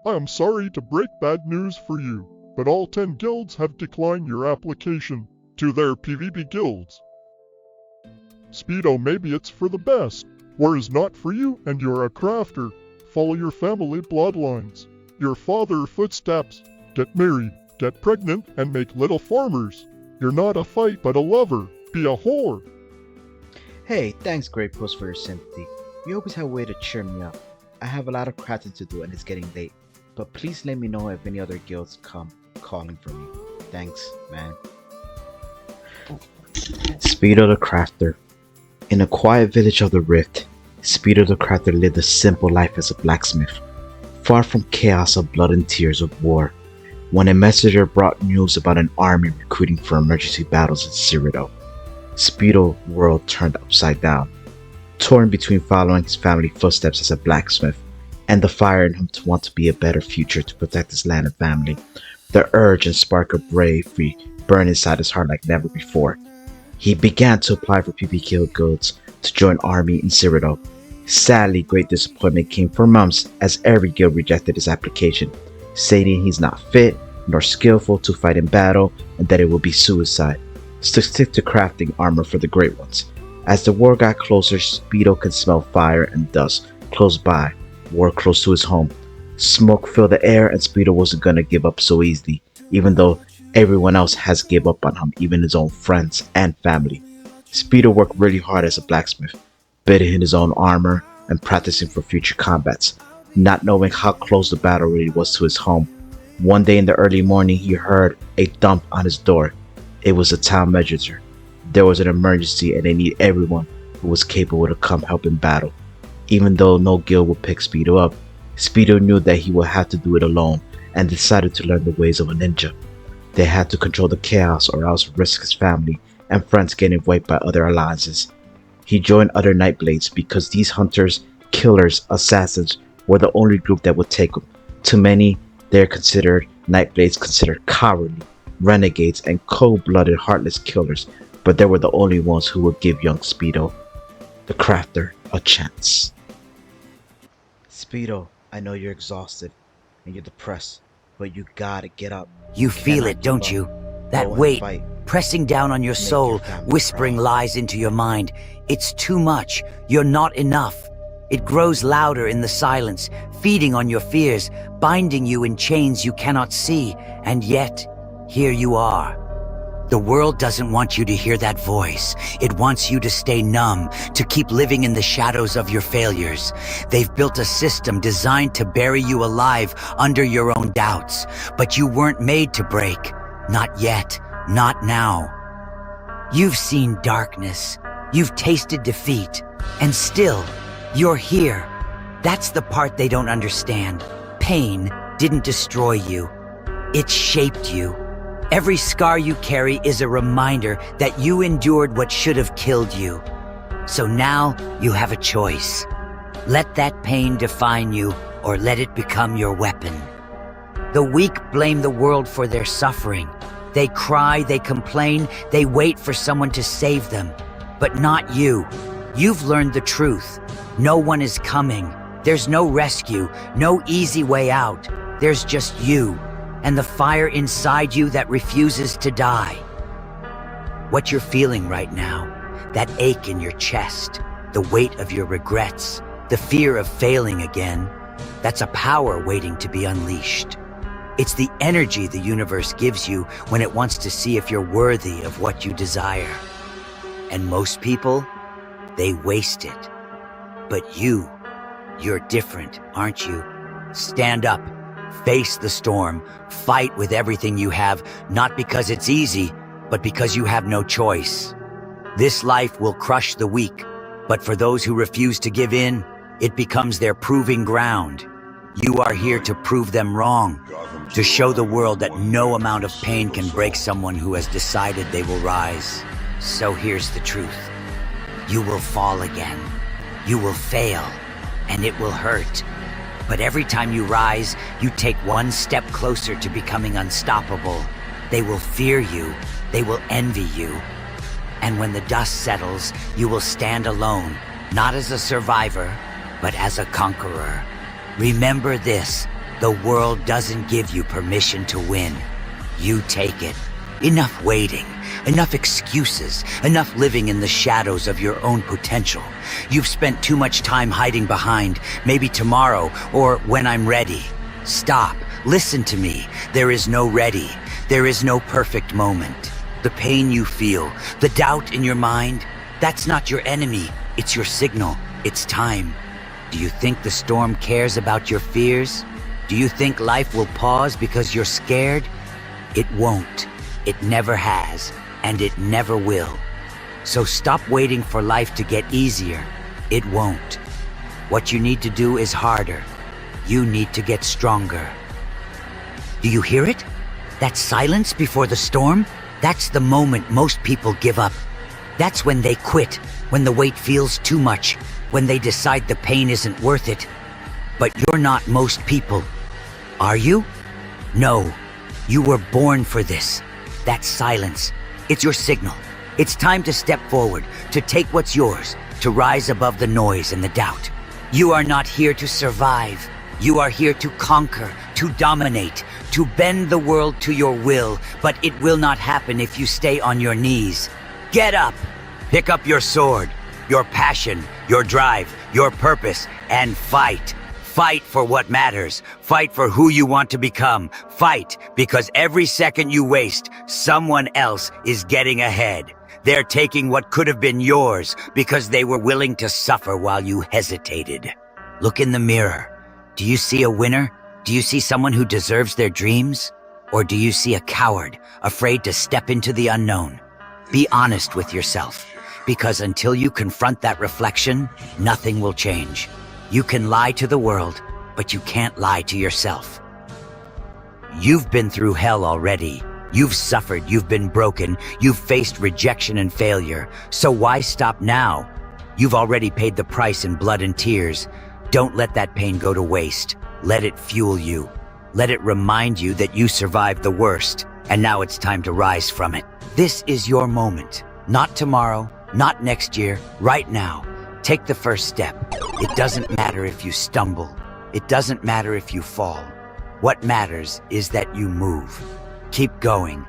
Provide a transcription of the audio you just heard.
I am sorry to break bad news for you, but all 10 guilds have declined your application to their PvP guilds. Speedo, maybe it's for the best. War is not for you and you're a crafter. Follow your family bloodlines, your father footsteps. Get married, get pregnant, and make little farmers. You're not a fight but a lover. Be a whore. Hey, thanks Great Post for your sympathy. You always have a way to cheer me up. I have a lot of crafting to do and it's getting late. But please let me know if any other guilds come calling for me. Thanks, man. Speedo the Crafter. In a quiet village of the Rift, Speedo the Crafter lived a simple life as a blacksmith, far from chaos of blood and tears of war. When a messenger brought news about an army recruiting for emergency battles in Cyrodiil, Speedo's world turned upside down. Torn between following his family footsteps as a blacksmith and the fire in him to want to be a better future to protect his land and family, the urge and spark of bravery burned inside his heart like never before. He began to apply for PvP guilds to join army in Cyrodiil. Sadly, great disappointment came for months as every guild rejected his application, stating he's not fit nor skillful to fight in battle and that it will be suicide. To stick to crafting armor for the great ones. As the war got closer, Speedo could smell fire and dust close by, war close to his home. Smoke filled the air and Speedo wasn't gonna give up so easily, even though everyone else has gave up on him, even his own friends and family. Speedo worked really hard as a blacksmith, building his own armor and practicing for future combats, not knowing how close the battle really was to his home. One day in the early morning, he heard a thump on his door. It was the town messenger. There was an emergency and they need everyone who was capable to come help in battle. Even though no guild would pick Speedo up, Speedo knew that he would have to do it alone and decided to learn the ways of a ninja. They had to control the chaos or else risk his family and friends getting wiped by other alliances. He joined other Nightblades because these hunters, killers, assassins were the only group that would take him. To many, they're considered Nightblades considered cowardly, renegades, and cold-blooded heartless killers, but they were the only ones who would give young Speedo, the Crafter, a chance. Speedo, I know you're exhausted and you're depressed, but you gotta get up. You feel it, don't you? That weight pressing down on your soul, whispering lies into your mind. It's too much. You're not enough. It grows louder in the silence, feeding on your fears, binding you in chains you cannot see, and yet, here you are. The world doesn't want you to hear that voice. It wants you to stay numb, to keep living in the shadows of your failures. They've built a system designed to bury you alive under your own doubts. But you weren't made to break. Not yet. Not now. You've seen darkness. You've tasted defeat. And still, you're here. That's the part they don't understand. Pain didn't destroy you. It shaped you. Every scar you carry is a reminder that you endured what should have killed you. So now you have a choice. Let that pain define you or let it become your weapon. The weak blame the world for their suffering. They cry, they complain, they wait for someone to save them. But not you. You've learned the truth. No one is coming. There's no rescue, no easy way out. There's just you. And the fire inside you that refuses to die. What you're feeling right now, that ache in your chest, the weight of your regrets, the fear of failing again, that's a power waiting to be unleashed. It's the energy the universe gives you when it wants to see if you're worthy of what you desire. And most people, they waste it. But you're different, aren't you? Stand up. Face the storm, fight with everything you have, not because it's easy, but because you have no choice. This life will crush the weak, but for those who refuse to give in, it becomes their proving ground. You are here to prove them wrong, to show the world that no amount of pain can break someone who has decided they will rise. So here's the truth. You will fall again. You will fail, and it will hurt. But every time you rise, you take one step closer to becoming unstoppable. They will fear you. They will envy you. And when the dust settles, you will stand alone, not as a survivor, but as a conqueror. Remember this, The world doesn't give you permission to win. You take it. Enough waiting, enough excuses, enough living in the shadows of your own potential. You've spent too much time hiding behind, maybe tomorrow or when I'm ready. Stop, listen to me. There is no ready. There is no perfect moment. The pain you feel, the doubt in your mind, that's not your enemy. It's your signal. It's time. Do you think the storm cares about your fears? Do you think life will pause because you're scared? It won't. It never has, and it never will. So stop waiting for life to get easier. It won't. What you need to do is harder. You need to get stronger. Do you hear it? That silence before the storm? That's the moment most people give up. That's when they quit, when the weight feels too much, when they decide the pain isn't worth it. But you're not most people. Are you? No. You were born for this. That silence. It's your signal. It's time to step forward, to take what's yours, to rise above the noise and the doubt. You are not here to survive. You are here to conquer, to dominate, to bend the world to your will, but it will not happen if you stay on your knees. Get up. Pick up your sword, your passion, your drive, your purpose, and fight. Fight for what matters. Fight for who you want to become. Fight because every second you waste, someone else is getting ahead. They're taking what could have been yours because they were willing to suffer while you hesitated. Look in the mirror. Do you see a winner? Do you see someone who deserves their dreams? Or do you see a coward, afraid to step into the unknown? Be honest with yourself, because until you confront that reflection, nothing will change. You can lie to the world, but you can't lie to yourself. You've been through hell already. You've suffered, you've been broken, you've faced rejection and failure. So why stop now? You've already paid the price in blood and tears. Don't let that pain go to waste. Let it fuel you. Let it remind you that you survived the worst, and now it's time to rise from it. This is your moment. Not tomorrow, not next year, right now. Take the first step. It doesn't matter if you stumble. It doesn't matter if you fall. What matters is that you move. Keep going.